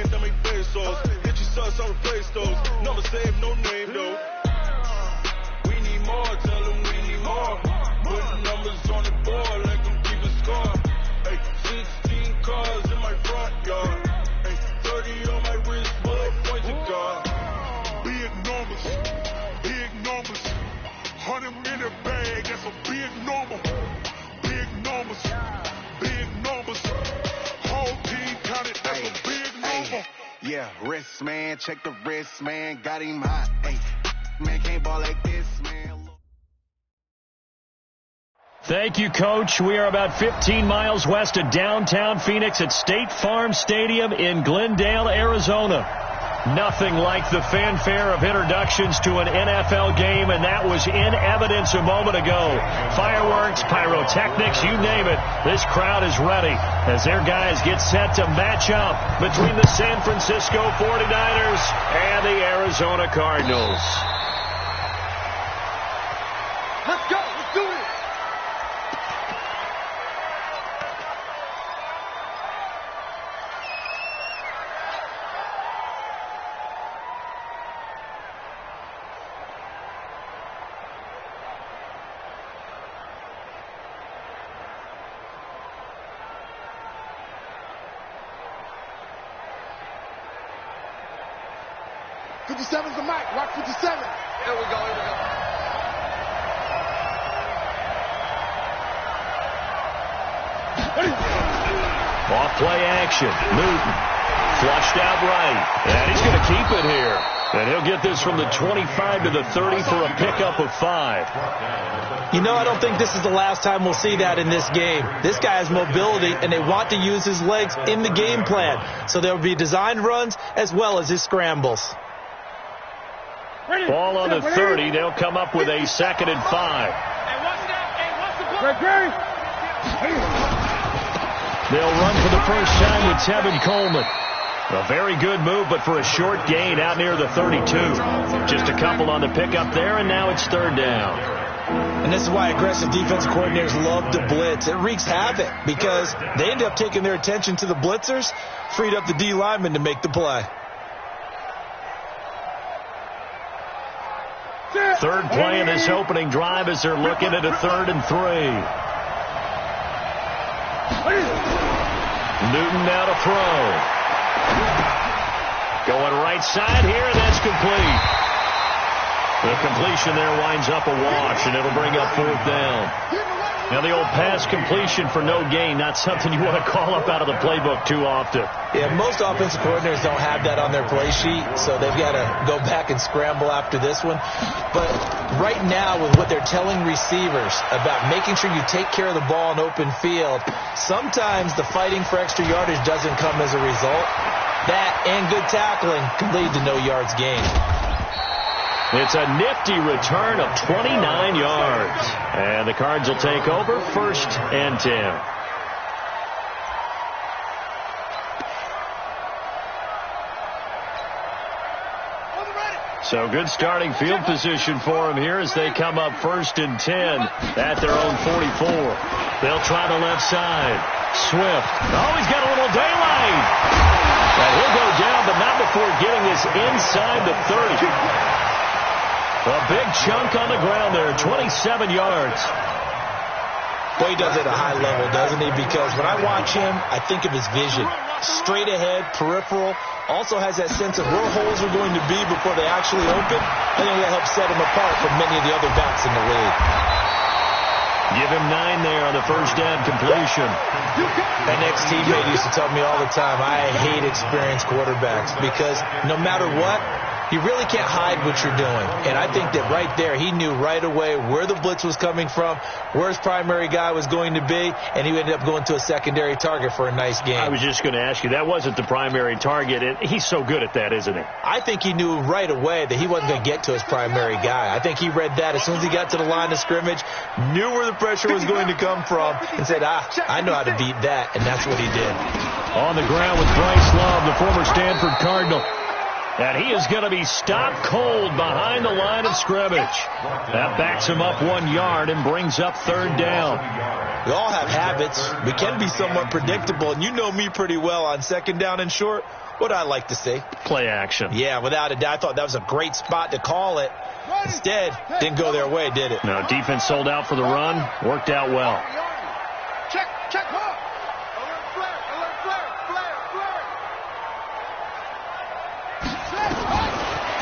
million, dame pesos. Get your sus, I'll replace those. Never save no name, though. We need more, tell them we need more. Putting numbers on the board like I'm keeping score. Hey, 16 cars in my front yard. Hey, 30 on my wrist, bullet points to God. Big numbers, big numbers. 100 in the bag, that's a big number. Big numbers, big numbers. Whole team counted, that's a big number. Yeah, wrist man, check the wrist man, got him hot. Hey, man can't ball like this, man. Thank you, Coach. We are about 15 miles west of downtown Phoenix at State Farm Stadium in Glendale, Arizona. Nothing like the fanfare of introductions to an NFL game, and that was in evidence a moment ago. Fireworks, pyrotechnics, you name it. This crowd is ready as their guys get set to match up between the San Francisco 49ers and the Arizona Cardinals. Let's go. Let's do it. '57's the mic. Rock 57. Here we go. Off play action. Newton flushed out right. And he's going to keep it here. And he'll get this from the 25 to the 30 for a pickup of 5. You know, I don't think this is the last time we'll see that in this game. This guy has mobility, and they want to use his legs in the game plan. So there will be designed runs as well as his scrambles. Ball on the 30. They'll come up with a 2nd and 5. They'll run for the first time with Tevin Coleman. A very good move, but for a short gain out near the 32. Just a couple on the pickup there, and now it's 3rd down. And this is why aggressive defensive coordinators love to blitz. It wreaks havoc because they end up taking their attention to the blitzers, freed up the D lineman to make the play. Third play in this opening drive as they're looking at a 3rd and 3. Newton now to throw. Going right side here, and that's complete. The completion there winds up a wash, and it'll bring up 4th down. Now the old pass completion for no gain, not something you want to call up out of the playbook too often. Yeah, most offensive coordinators don't have that on their play sheet, so they've got to go back and scramble after this one. But right now, with what they're telling receivers about making sure you take care of the ball in open field, sometimes the fighting for extra yardage doesn't come as a result. That and good tackling can lead to no yards gained. It's a nifty return of 29 yards. And the Cards will take over 1st and 10. So good starting field position for them here as they come up 1st and 10 at their own 44. They'll try the left side. Swift. Oh, he's got a little daylight. And he'll go down, but not before getting this inside the 30. A big chunk on the ground there, 27 yards. Well, he does it at a high level, doesn't he? Because when I watch him, I think of his vision. Straight ahead, peripheral. Also has that sense of where holes are going to be before they actually open. I think that helps set him apart from many of the other backs in the league. Give him 9 there on the first down completion. An ex-teammate used to tell me all the time, I hate experienced quarterbacks because no matter what, you really can't hide what you're doing. And I think that right there, he knew right away where the blitz was coming from, where his primary guy was going to be, and he ended up going to a secondary target for a nice game. I was just going to ask you, that wasn't the primary target. He's so good at that, isn't he? I think he knew right away that he wasn't going to get to his primary guy. I think he read that as soon as he got to the line of scrimmage, knew where the pressure was going to come from, and said, I know how to beat that, and that's what he did. On the ground with Bryce Love, the former Stanford Cardinal. And he is going to be stopped cold behind the line of scrimmage. That backs him up 1 yard and brings up 3rd down. We all have habits. We can be somewhat predictable, and you know me pretty well on 2nd down and short. What I like to say? Play action. Yeah, without a doubt. I thought that was a great spot to call it. Instead, didn't go their way, did it? No, defense sold out for the run. Worked out well. Check, alert, flare, flare.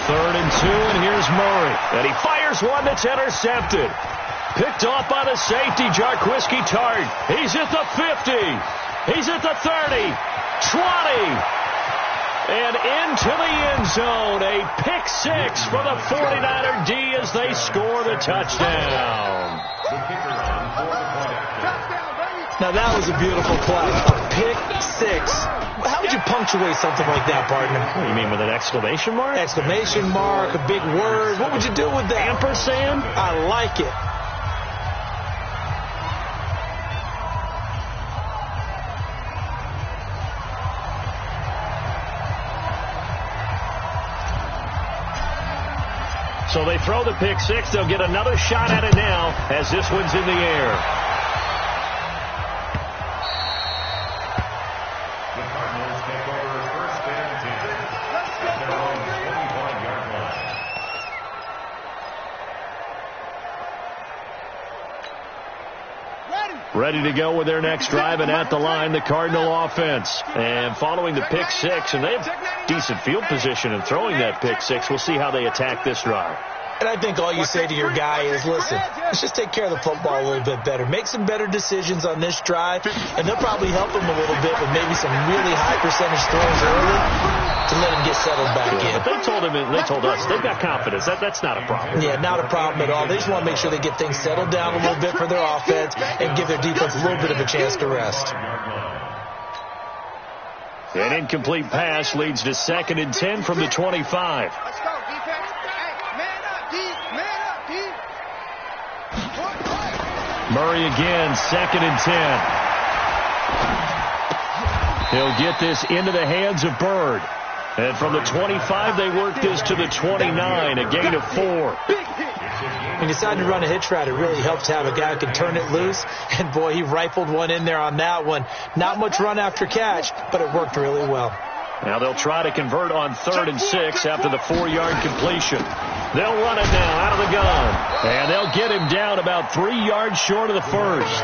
3rd and 2, and here's Murray. And he fires one that's intercepted. Picked off by the safety, Jarquiski Tart. He's at the 50. He's at the 30. 20. And into the end zone. A pick 6 for the 49er D as they score the touchdown. Now that was a beautiful play. A pick 6. How would you punctuate something like that, partner? What do you mean, with an exclamation mark? Exclamation mark, a big word. What would you do with that? Ampersand? I like it. So they throw the pick 6. They'll get another shot at it now as this one's in the air. The Cardinals take over 1st and 10. At their own 25-yard line. Ready to go with their next drive, and at the line, the Cardinal offense. And following the pick 6, and they have decent field position in throwing that pick 6. We'll see how they attack this drive. And I think all you say to your guy is, listen, let's just take care of the football a little bit better. Make some better decisions on this drive, and they'll probably help him a little bit with maybe some really high percentage throws early to let him get settled back in. But they told us, they've got confidence. That's not a problem. Yeah, not a problem at all. They just want to make sure they get things settled down a little bit for their offense and give their defense a little bit of a chance to rest. An incomplete pass leads to 2nd and 10 from the 25. Let's go, defense. Hey, man up, D. Murray again, 2nd and 10. He'll get this into the hands of Bird. And from the 25, they work this to the 29, a gain of 4. When you decide to run a hitch route, it really helps to have a guy who can turn it loose. And, boy, he rifled one in there on that one. Not much run after catch, but it worked really well. Now they'll try to convert on 3rd and 6 after the 4-yard completion. They'll run it now out of the gun. And they'll get him down about 3 yards short of the first.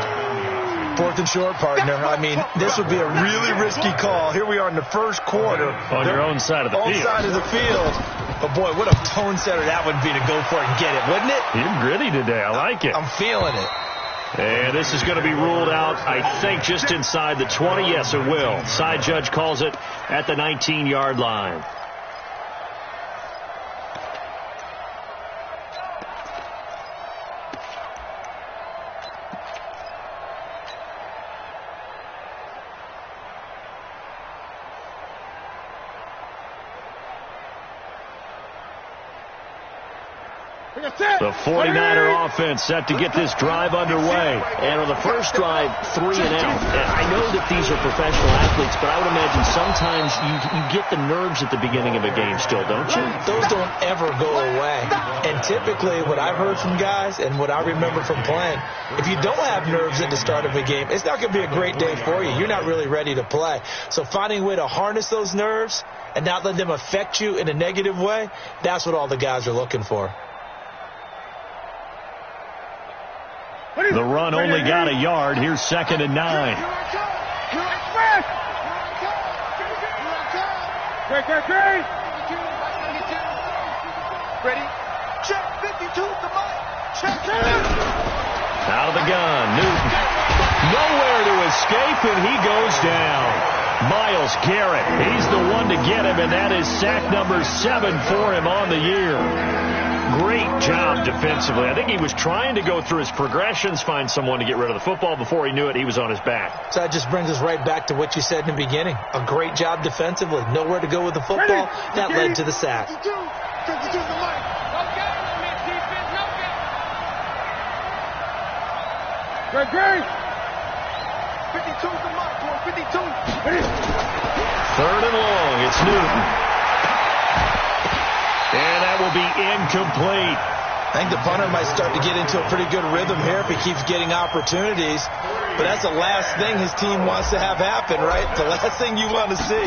4th and short, partner. I mean, this would be a really risky call. Here we are in the first quarter. On your own side of the field. Own side of the field. But, boy, what a tone setter that would be to go for it and get it, wouldn't it? You're gritty today. I like it. I'm feeling it. And this is going to be ruled out, I think, just inside the 20. Yes, it will. Side judge calls it at the 19-yard line. The 49er offense set to get this drive underway. And on the first drive, 3 and out. And I know that these are professional athletes, but I would imagine sometimes you get the nerves at the beginning of a game still, don't you? Those don't ever go away. And typically what I've heard from guys and what I remember from playing, if you don't have nerves at the start of a game, it's not going to be a great day for you. You're not really ready to play. So finding a way to harness those nerves and not let them affect you in a negative way, that's what all the guys are looking for. The run only got a yard. Here's 2nd and 9. Great. Ready? Check 52 to Mike. Check. Out of the gun. Newton. Nowhere to escape, and he goes down. Myles Garrett. He's the one to get him, and that is sack number 7 for him on the year. Great job defensively. I think he was trying to go through his progressions, find someone to get rid of the football. Before he knew it, he was on his back. So that just brings us right back to what you said in the beginning. A great job defensively. Nowhere to go with the football. That led to the sack. 52 to Mike. Great. 52 to Mike. 52. 3rd and long. It's Newton. will be incomplete. I think the punter might start to get into a pretty good rhythm here if he keeps getting opportunities. But that's the last thing his team wants to have happen, right? The last thing you want to see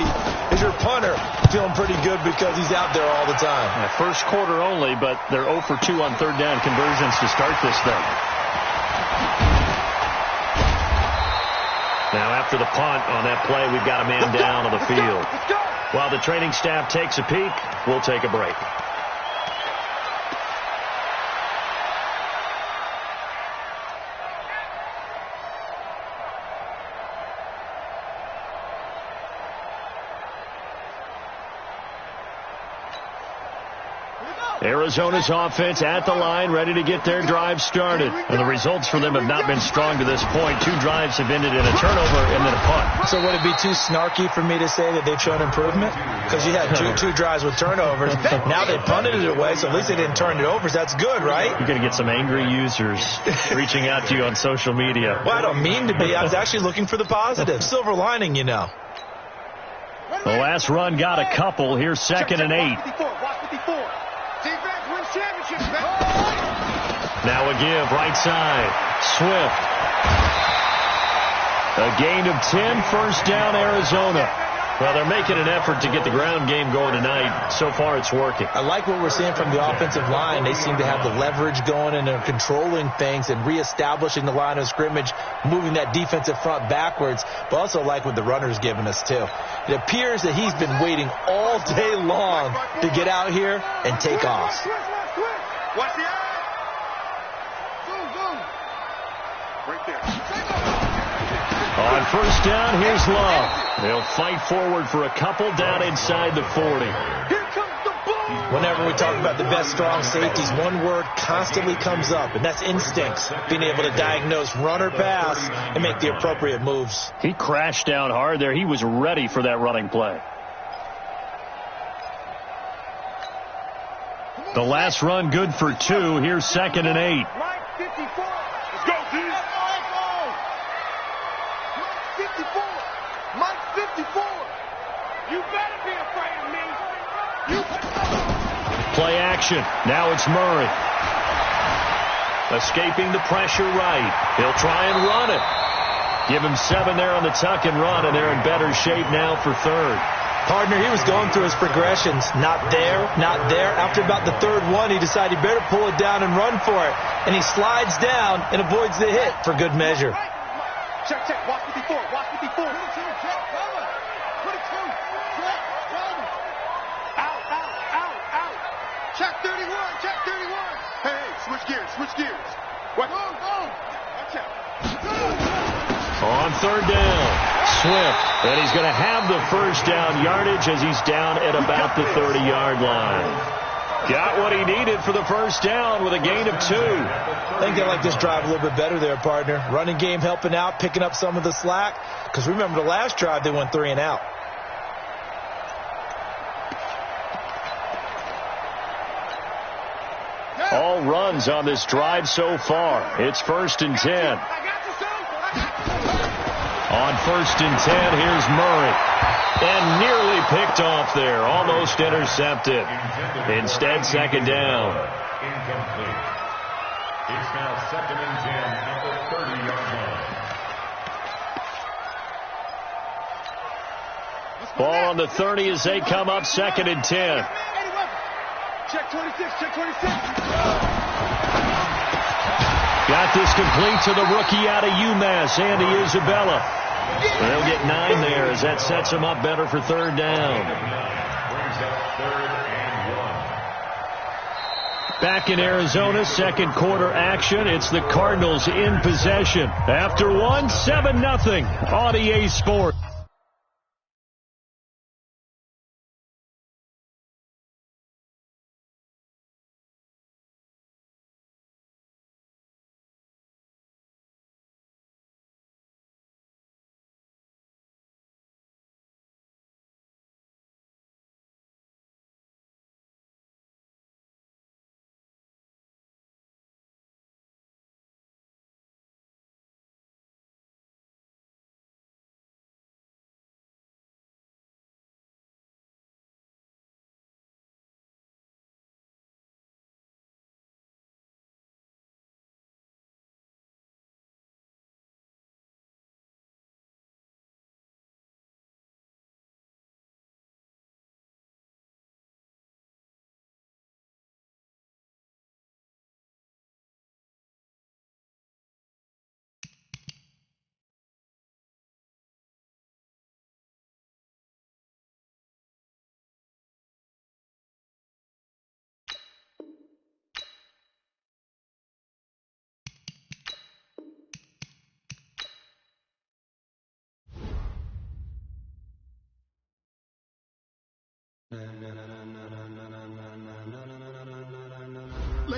is your punter feeling pretty good because he's out there all the time. Yeah, first quarter only, but they're 0 for 2 on third down conversions to start this thing. Now after the punt on that play, we've got a man down on the field. While the training staff takes a peek, we'll take a break. Arizona's offense at the line, ready to get their drive started. And the results for them have not been strong to this point. 2 drives have ended in a turnover and then a punt. So would it be too snarky for me to say that they've shown improvement? Because you had two drives with turnovers. Now they punted it away, so at least they didn't turn it over. So that's good, right? You're going to get some angry users reaching out to you on social media. Well, I don't mean to be. I was actually looking for the positive. Silver lining, you know. The last run got a couple. Here's 2nd and 8. Now a give, right side. Swift. A gain of 10, first down, Arizona. Well, they're making an effort to get the ground game going tonight. So far, it's working. I like what we're seeing from the offensive line. They seem to have the leverage going, and they're controlling things and reestablishing the line of scrimmage, moving that defensive front backwards, but also like what the runner's giving us, too. It appears that he's been waiting all day long to get out here and take off. Watch the eye. Boom. Right there. On first down, here's Love. They'll fight forward for a couple down inside the 40. Here comes the boom. Whenever we talk about the best strong safeties, one word constantly comes up, and that's instincts. Being able to diagnose run or pass and make the appropriate moves. He crashed down hard there. He was ready for that running play. The last run good for 2. Here's 2nd and 8. Mike 54. Let's go, T. Mike 54. Mike 54. You better be afraid of me. Play action. Now it's Murray. Escaping the pressure right. He'll try and run it. Give him 7 there on the tuck and run, and they're in better shape now for 3rd. Partner, he was going through his progressions. Not there, not there. After about the 3rd one, he decided he better pull it down and run for it. And he slides down and avoids the hit for good measure. Check. Watch 54. Watch 54. 22. Check. 22. Check. Out. Check 31. Check 31. Hey, switch gears. What? Go. Watch out. On 3rd down. Swift, and he's going to have the first down yardage as he's down at about the 30-yard line. Got what he needed for the first down with a gain of 2. I think they like this drive a little bit better there, partner. Running game helping out, picking up some of the slack. Because remember the last drive, they went 3 and out. All runs on this drive so far. It's 1st and 10. On 1st and 10, here's Murray. And nearly picked off there. Almost intercepted. Instead, 2nd down. Incomplete. It's now 2nd and 10 at the 30-yard line. Ball on the 30 as they come up 2nd and 10. Check 26. Got this complete to the rookie out of UMass, Andy Isabella. They'll get 9 there as that sets him up better for 3rd down. Brings up 3rd and 1. Back in Arizona, 2nd quarter action. It's the Cardinals in possession. After 1, 7-0 on EA Sports.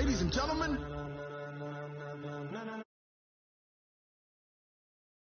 Ladies and gentlemen,